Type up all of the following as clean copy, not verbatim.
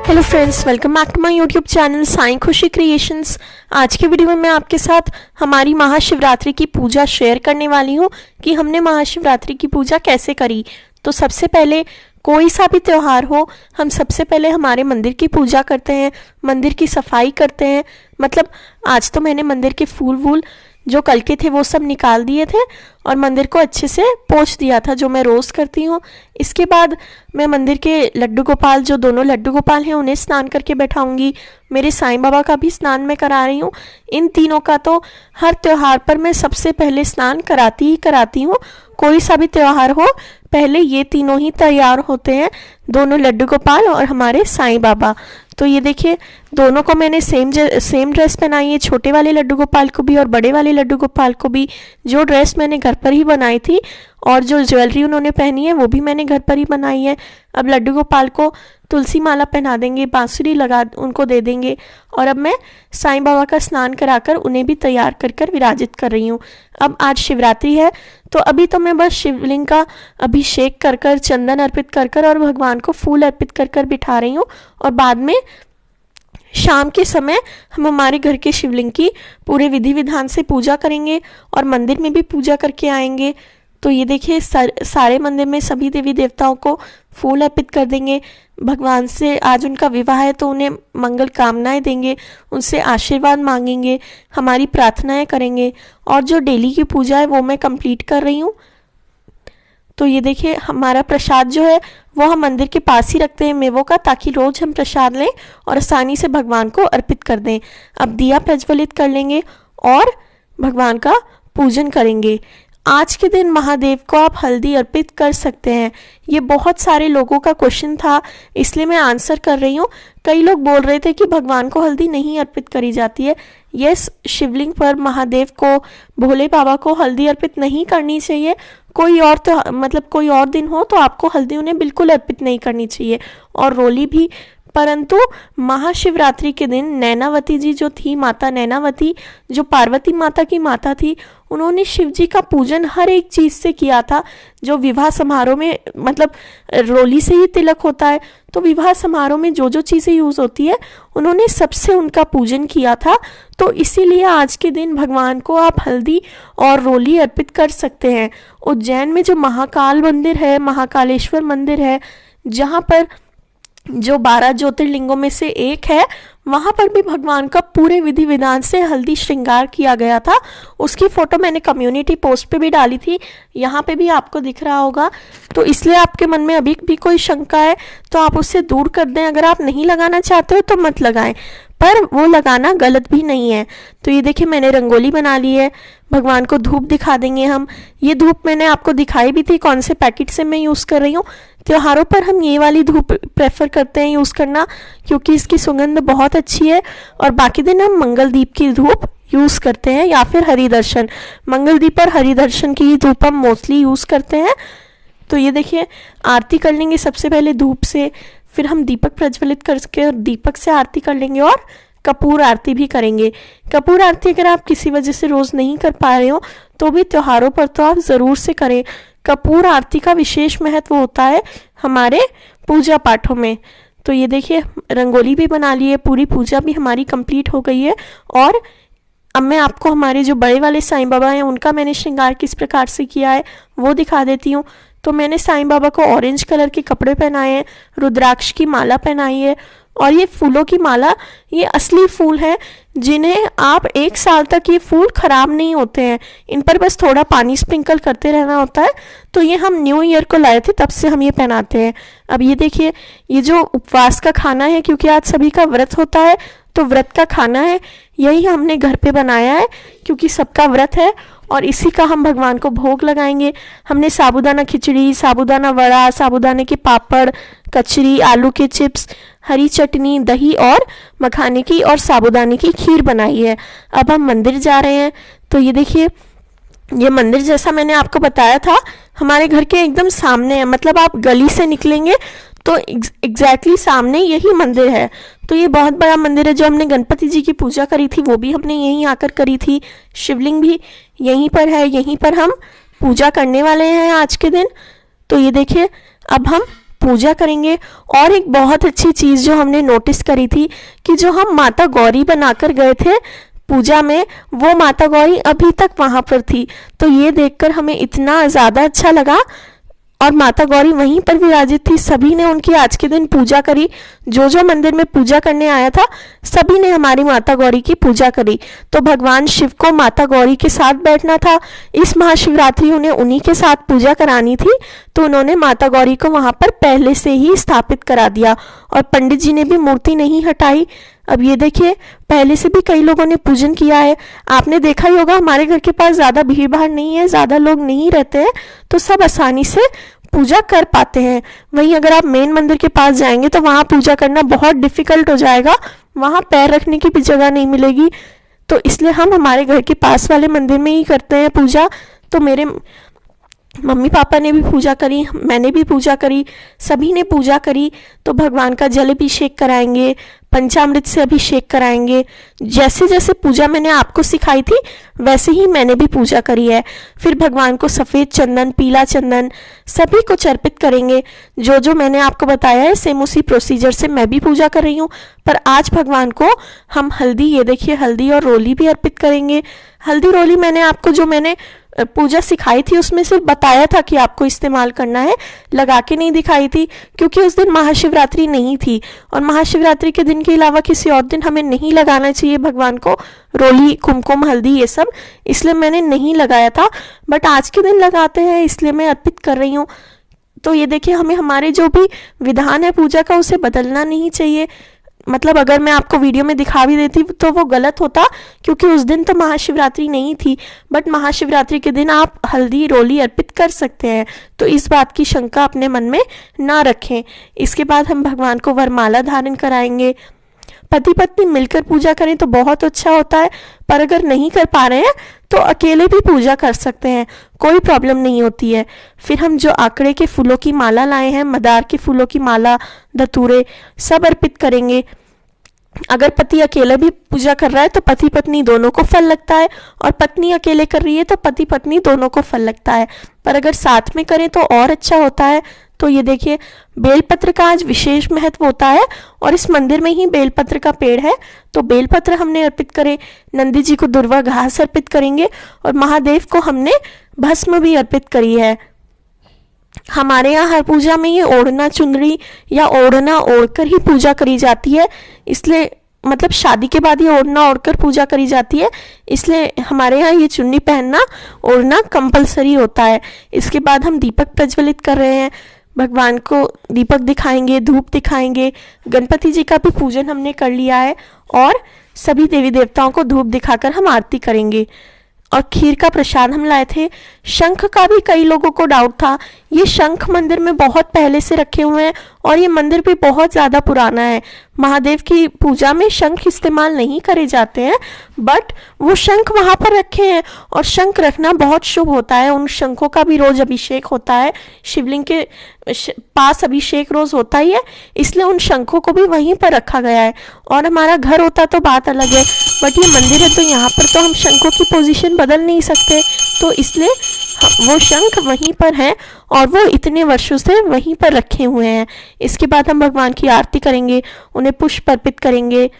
Hello friends, welcome back to my YouTube channel Sai Khushi creations. आज के video में मैं आपके साथ हमारी महाशिवरात्रि की पूजा शेयर करने वाली हूँ कि हमने महाशिवरात्रि की पूजा कैसे करी। तो सबसे पहले कोई सा भी त्यौहार हो, हम सबसे पहले हमारे मंदिर की पूजा करते हैं, मंदिर की सफाई करते हैं। मतलब आज तो मैंने मंदिर के फूल वूल जो कल के थे वो सब निकाल दिए थे और मंदिर को अच्छे से पोंछ दिया था, जो मैं रोज़ करती हूँ। इसके बाद मैं मंदिर के लड्डू गोपाल, जो दोनों लड्डू गोपाल हैं, उन्हें स्नान करके बैठाऊंगी। मेरे साईं बाबा का भी स्नान मैं करा रही हूँ। इन तीनों का तो हर त्यौहार पर मैं सबसे पहले स्नान कराती हूँ। कोई सा भी त्यौहार हो, पहले ये तीनों ही तैयार होते हैं, दोनों लड्डू गोपाल और हमारे साईं बाबा। तो ये देखिए, दोनों को मैंने सेम ड्रेस पहनाई है, छोटे वाले लड्डू गोपाल को भी और बड़े वाले लड्डू गोपाल को भी। जो ड्रेस मैंने घर पर ही बनाई थी और जो ज्वेलरी उन्होंने पहनी है वो भी मैंने घर पर ही बनाई है। अब लड्डू गोपाल को तुलसी माला पहना देंगे, बांसुरी लगा उनको दे देंगे। और अब मैं साईं बाबा का स्नान कराकर उन्हें भी तैयार कर विराजित कर रही हूँ। अब आज शिवरात्रि है, तो अभी तो मैं बस शिवलिंग का अभिषेक कर चंदन अर्पित कर और भगवान को फूल अर्पित कर बिठा रही हूँ। और बाद में शाम के समय हम हमारे घर के शिवलिंग की पूरे विधि विधान से पूजा करेंगे और मंदिर में भी पूजा करके आएंगे। तो ये देखिए, सारे मंदिर में सभी देवी देवताओं को फूल अर्पित कर देंगे। भगवान से आज उनका विवाह है तो उन्हें मंगल कामनाएं देंगे, उनसे आशीर्वाद मांगेंगे, हमारी प्रार्थनाएं करेंगे। और जो डेली की पूजा है वो मैं कंप्लीट कर रही हूँ। तो ये देखिए, हमारा प्रसाद जो है वो हम मंदिर के पास ही रखते हैं मेवों का, ताकि रोज हम प्रसाद लें और आसानी से भगवान को अर्पित कर दें। अब दिया प्रज्वलित कर लेंगे और भगवान का पूजन करेंगे। आज के दिन महादेव को आप हल्दी अर्पित कर सकते हैं। ये बहुत सारे लोगों का क्वेश्चन था, इसलिए मैं आंसर कर रही हूँ। कई लोग बोल रहे थे कि भगवान को हल्दी नहीं अर्पित करी जाती है। यस, शिवलिंग पर महादेव को, भोले बाबा को हल्दी अर्पित नहीं करनी चाहिए। कोई और तो कोई और दिन हो तो आपको हल्दी उन्हें बिल्कुल अर्पित नहीं करनी चाहिए, और रोली भी। परंतु महाशिवरात्रि के दिन नैनावती जी जो थी, माता नैनावती, जो पार्वती माता की माता थी, उन्होंने शिव जी का पूजन हर एक चीज़ से किया था। जो विवाह समारोह में, रोली से ही तिलक होता है, तो विवाह समारोह में जो जो चीज़ें यूज़ होती है उन्होंने सबसे उनका पूजन किया था। तो इसीलिए आज के दिन भगवान को आप हल्दी और रोली अर्पित कर सकते हैं। उज्जैन में जो महाकाल मंदिर है, महाकालेश्वर मंदिर है, जहाँ पर जो 12 ज्योतिर्लिंगों में से एक है, वहाँ पर भी भगवान का पूरे विधि विधान से हल्दी श्रृंगार किया गया था। उसकी फ़ोटो मैंने कम्युनिटी पोस्ट पे भी डाली थी, यहाँ पे भी आपको दिख रहा होगा। तो इसलिए आपके मन में अभी भी कोई शंका है तो आप उससे दूर कर दें। अगर आप नहीं लगाना चाहते हो तो मत लगाएं, पर वो लगाना गलत भी नहीं है। तो ये देखिए, मैंने रंगोली बना ली है। भगवान को धूप दिखा देंगे हम। ये धूप मैंने आपको दिखाई भी थी कौन से पैकेट से मैं यूज़ कर रही हूँ। त्योहारों पर हम ये वाली धूप प्रेफर करते हैं यूज़ करना, क्योंकि इसकी सुगंध बहुत अच्छी है। और बाकी दिन हम मंगलदीप की धूप यूज़ करते हैं, या फिर हरि दर्शन, मंगलदीप और हरि दर्शन की धूप हम मोस्टली यूज़ करते हैं। तो ये देखिए, आरती कर लेंगे सबसे पहले धूप से, फिर हम दीपक प्रज्वलित करके और दीपक से आरती कर लेंगे और कपूर आरती भी करेंगे। कपूर आरती अगर आप किसी वजह से रोज़ नहीं कर पा रहे हो तो भी त्योहारों पर तो आप ज़रूर से करें। कपूर आरती का विशेष महत्व होता है हमारे पूजा पाठों में। तो ये देखिए, रंगोली भी बना ली है, पूरी पूजा भी हमारी कंप्लीट हो गई है। और अब मैं आपको हमारे जो बड़े वाले साईं बाबा हैं उनका मैंने श्रृंगार किस प्रकार से किया है वो दिखा देती हूँ। तो मैंने साईं बाबा को ऑरेंज कलर के कपड़े पहनाए हैं, रुद्राक्ष की माला पहनाई है। और ये फूलों की माला, ये असली फूल है जिन्हें आप 1 साल तक, ये फूल खराब नहीं होते हैं, इन पर बस थोड़ा पानी स्प्रिंकल करते रहना होता है। तो ये हम न्यू ईयर को लाए थे, तब से हम ये पहनाते हैं। अब ये देखिए, ये जो उपवास का खाना है, क्योंकि आज सभी का व्रत होता है, तो व्रत का खाना है, यही हमने घर पे बनाया है क्योंकि सबका व्रत है और इसी का हम भगवान को भोग लगाएंगे। हमने साबूदाना खिचड़ी, साबूदाना वड़ा, साबूदाने के पापड़, कचरी, आलू के चिप्स, हरी चटनी, दही और मखाने की और साबूदाने की खीर बनाई है। अब हम मंदिर जा रहे हैं। तो ये देखिए, ये मंदिर जैसा मैंने आपको बताया था हमारे घर के एकदम सामने है। आप गली से निकलेंगे तो एग्जैक्टली सामने यही मंदिर है। तो ये बहुत बड़ा मंदिर है। जो हमने गणपति जी की पूजा करी थी वो भी हमने यहीं आकर करी थी। शिवलिंग भी यहीं पर है, यहीं पर हम पूजा करने वाले हैं आज के दिन। तो ये देखिए, अब हम पूजा करेंगे। और एक बहुत अच्छी चीज़ जो हमने नोटिस करी थी कि जो हम माता गौरी बनाकर गए थे पूजा में, वो माता गौरी अभी तक वहाँ पर थी। तो ये देखकर हमें इतना ज़्यादा अच्छा लगा। और माता गौरी वहीं पर विराजित थी। सभी ने उनकी आज के दिन पूजा करी। जो जो मंदिर में पूजा करने आया था सभी ने हमारी माता गौरी की पूजा करी। तो भगवान शिव को माता गौरी के साथ बैठना था। इस महाशिवरात्रि उन्हें उन्हीं के साथ पूजा करानी थी, तो उन्होंने माता गौरी को वहां पर पहले से ही स्थापित करा दिया। और पंडित जी ने भी मूर्ति नहीं हटाई। अब ये देखिए, पहले से भी कई लोगों ने पूजन किया है। आपने देखा ही होगा, हमारे घर के पास ज़्यादा भीड़ भाड़ नहीं है, ज़्यादा लोग नहीं रहते हैं, तो सब आसानी से पूजा कर पाते हैं। वहीं अगर आप मेन मंदिर के पास जाएंगे तो वहाँ पूजा करना बहुत डिफिकल्ट हो जाएगा, वहाँ पैर रखने की भी जगह नहीं मिलेगी। तो इसलिए हम हमारे घर के पास वाले मंदिर में ही करते हैं पूजा। तो मेरे मम्मी पापा ने भी पूजा करी, मैंने भी पूजा करी, सभी ने पूजा करी। तो भगवान का जल अभिषेक कराएंगे, पंचामृत से अभिषेक कराएंगे। जैसे जैसे पूजा मैंने आपको सिखाई थी वैसे ही मैंने भी पूजा करी है। फिर भगवान को सफ़ेद चंदन, पीला चंदन सभी कुछ अर्पित करेंगे। जो जो मैंने आपको बताया है सेम उसी प्रोसीजर से मैं भी पूजा कर रही हूँ। पर आज भगवान को हम हल्दी, ये देखिए हल्दी और रोली भी अर्पित करेंगे। हल्दी रोली मैंने आपको जो मैंने पूजा सिखाई थी उसमें सिर्फ बताया था कि आपको इस्तेमाल करना है, लगा के नहीं दिखाई थी, क्योंकि उस दिन महाशिवरात्रि नहीं थी। और महाशिवरात्रि के दिन के अलावा किसी और दिन हमें नहीं लगाना चाहिए भगवान को रोली, कुमकुम, हल्दी ये सब, इसलिए मैंने नहीं लगाया था। बट आज के दिन लगाते हैं इसलिए मैं अर्पित कर रही हूँ। तो ये देखिए, हमें हमारे जो भी विधान है पूजा का उसे बदलना नहीं चाहिए। मतलब अगर मैं आपको वीडियो में दिखा भी देती तो वो गलत होता, क्योंकि उस दिन तो महाशिवरात्रि नहीं थी। बट महाशिवरात्रि के दिन आप हल्दी रोली अर्पित कर सकते हैं, तो इस बात की शंका अपने मन में ना रखें। इसके बाद हम भगवान को वरमाला धारण कराएंगे। पति पत्नी मिलकर पूजा करें तो बहुत अच्छा होता है, पर अगर नहीं कर पा रहे हैं तो अकेले भी पूजा कर सकते हैं, कोई प्रॉब्लम नहीं होती है। फिर हम जो आंकड़े के फूलों की माला लाए हैं, मदार के फूलों की माला, धतूरे सब अर्पित करेंगे। अगर पति अकेले भी पूजा कर रहा है तो पति पत्नी दोनों को फल लगता है, और पत्नी अकेले कर रही है तो पति पत्नी दोनों को फल लगता है। पर अगर साथ में करें तो और अच्छा होता है। तो ये देखिए, बेलपत्र का आज विशेष महत्व होता है, और इस मंदिर में ही बेलपत्र का पेड़ है, तो बेलपत्र हमने अर्पित करे। नंदी जी को दुर्वा घास अर्पित करेंगे, और महादेव को हमने भस्म भी अर्पित करी है। हमारे यहाँ हर पूजा में ये ओढ़ना चुंदड़ी या ओढ़ना ओढ़कर ही पूजा करी जाती है, इसलिए मतलब शादी के बाद ये ओढ़ना ओढ़कर पूजा करी जाती है, इसलिए हमारे यहाँ ये चुन्नी पहनना ओढ़ना कंपलसरी होता है। इसके बाद हम दीपक प्रज्वलित कर रहे हैं, भगवान को दीपक दिखाएंगे, धूप दिखाएंगे। गणपति जी का भी पूजन हमने कर लिया है, और सभी देवी देवताओं को धूप दिखाकर हम आरती करेंगे। और खीर का प्रसाद हम लाए थे। शंख का भी कई लोगों को डाउट था, ये शंख मंदिर में बहुत पहले से रखे हुए हैं, और ये मंदिर भी बहुत ज़्यादा पुराना है। महादेव की पूजा में शंख इस्तेमाल नहीं करे जाते हैं, बट वो शंख वहाँ पर रखे हैं, और शंख रखना बहुत शुभ होता है। उन शंखों का भी रोज अभिषेक होता है, शिवलिंग के पास अभिषेक रोज होता ही है, इसलिए उन शंखों को भी वहीं पर रखा गया है। और हमारा घर होता तो बात अलग है, बट ये मंदिर है तो यहाँ पर तो हम शंखों की पोजीशन बदल नहीं सकते, तो इसलिए वो शंख वहीं पर हैं, और वो इतने वर्षों से वहीं पर रखे हुए हैं। इसके बाद हम भगवान की आरती करेंगे, उन्हें पुष्प अर्पित करेंगे।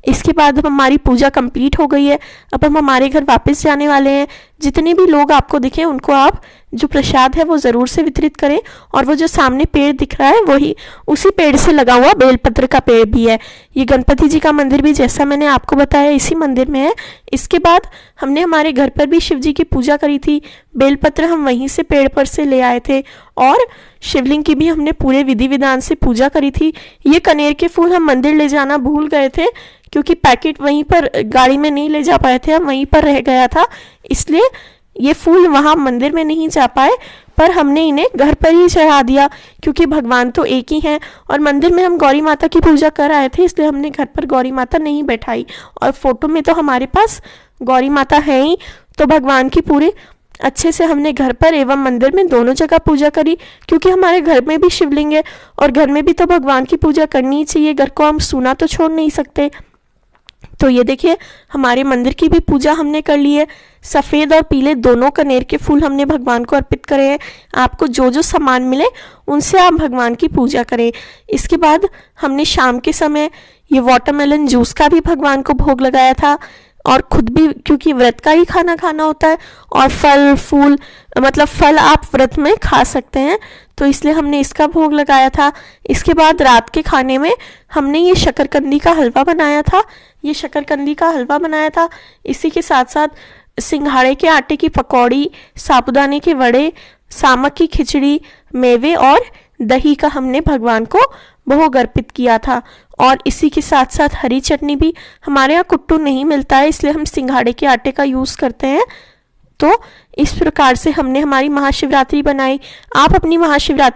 इसके बाद अब हमारी पूजा कंप्लीट हो गई है। अब हम हमारे घर वापस जाने वाले हैं। जितने भी लोग आपको दिखे उनको आप जो प्रसाद है वो ज़रूर से वितरित करें। और वो जो सामने पेड़ दिख रहा है वही उसी पेड़ से लगा हुआ बेलपत्र का पेड़ भी है। ये गणपति जी का मंदिर भी जैसा मैंने आपको बताया इसी मंदिर में है। इसके बाद हमने हमारे घर पर भी शिव जी की पूजा करी थी। बेलपत्र हम वहीं से पेड़ पर से ले आए थे, और शिवलिंग की भी हमने पूरे विधि विधान से पूजा करी थी। ये कनेर के फूल हम मंदिर ले जाना भूल गए थे, क्योंकि पैकेट वहीं पर गाड़ी में नहीं ले जा पाए थे, हम वहीं पर रह गया था, इसलिए ये फूल वहाँ मंदिर में नहीं जा पाए, पर हमने इन्हें घर पर ही चढ़ा दिया, क्योंकि भगवान तो एक ही हैं। और मंदिर में हम गौरी माता की पूजा कर आए थे, इसलिए हमने घर पर गौरी माता नहीं बैठाई। और फोटो में तो हमारे पास गौरी माता है ही, तो भगवान की पूरी अच्छे से हमने घर पर एवं मंदिर में दोनों जगह पूजा करी, क्योंकि हमारे घर में भी शिवलिंग है और घर में भी तो भगवान की पूजा करनी ही चाहिए। घर को हम सूना तो छोड़ नहीं सकते। तो ये देखिए हमारे मंदिर की भी पूजा हमने कर ली है। सफ़ेद और पीले दोनों कनेर के फूल हमने भगवान को अर्पित करे हैं। आपको जो जो सामान मिले उनसे आप भगवान की पूजा करें। इसके बाद हमने शाम के समय ये वाटरमेलन जूस का भी भगवान को भोग लगाया था, और खुद भी, क्योंकि व्रत का ही खाना खाना होता है, और फल फूल मतलब फल आप व्रत में खा सकते हैं, तो इसलिए हमने इसका भोग लगाया था। इसके बाद रात के खाने में हमने ये शकरकंदी का हलवा बनाया था। इसी के साथ साथ सिंघाड़े के आटे की पकौड़ी, साबूदाने के वड़े, सामक की खिचड़ी, मेवे और दही का हमने भगवान को भोग अर्पित किया था। और इसी के साथ साथ हरी चटनी भी, हमारे यहाँ कुट्टू नहीं मिलता है इसलिए हम सिंघाड़े के आटे का यूज़ करते हैं। तो इस प्रकार से हमने हमारी महाशिवरात्रि बनाई। आप अपनी महाशिवरात्रि